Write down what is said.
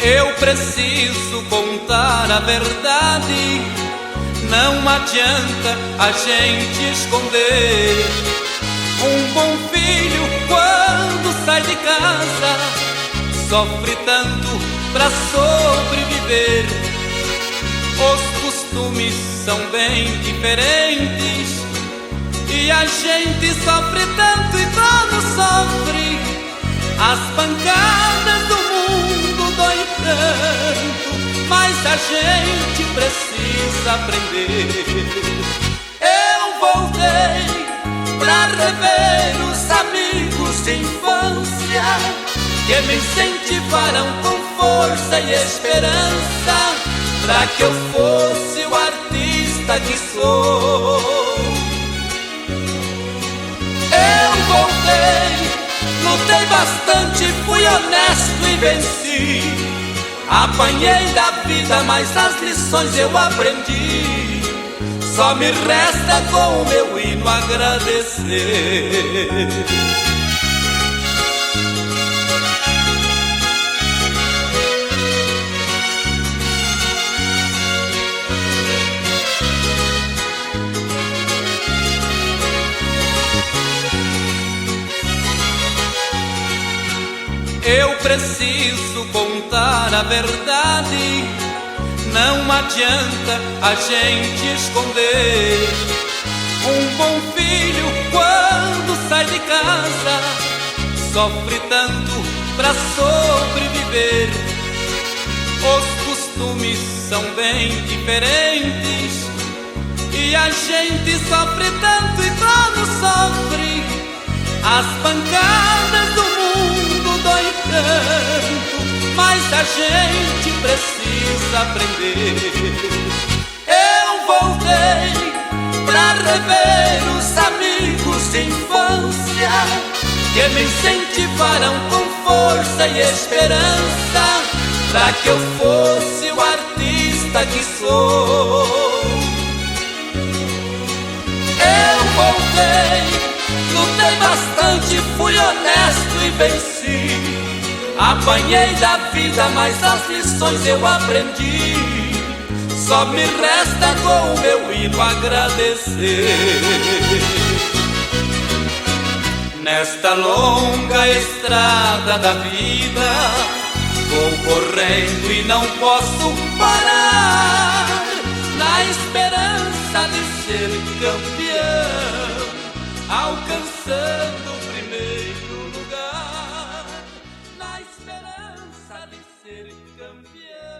Eu preciso contar a verdade, não adianta a gente esconder. Um bom filho, quando sai de casa, sofre tanto pra sobreviver. Os costumes são bem diferentes e a gente sofre tanto e todo sofre. As pancadas do mundo dói tanto, mas a gente precisa aprender. Eu voltei pra rever os amigos de infância que me incentivaram com força e esperança pra que eu fosse o artista que sou. Eu voltei, lutei bastante, fui honesto e venci. Apanhei da vida, mas as lições eu aprendi. Só me resta com o meu hino agradecer. Eu preciso contar a verdade, não adianta a gente esconder. Um bom filho, quando sai de casa, sofre tanto pra sobreviver. Os costumes são bem diferentes e a gente sofre tanto e todo sofre. As pancadas do mundo dói tanto, mas a gente precisa aprender. Eu voltei pra rever os amigos de infância que me incentivaram com força e esperança pra que eu fosse o artista que sou. Eu voltei, lutei bastante, fui honesto e venci. Apanhei da vida, mas as lições eu aprendi. Só me resta com o meu hino agradecer. Nesta longa estrada da vida, vou correndo e não posso parar, na esperança de ser campeão, alcançando o primeiro lugar, na esperança de ser campeão.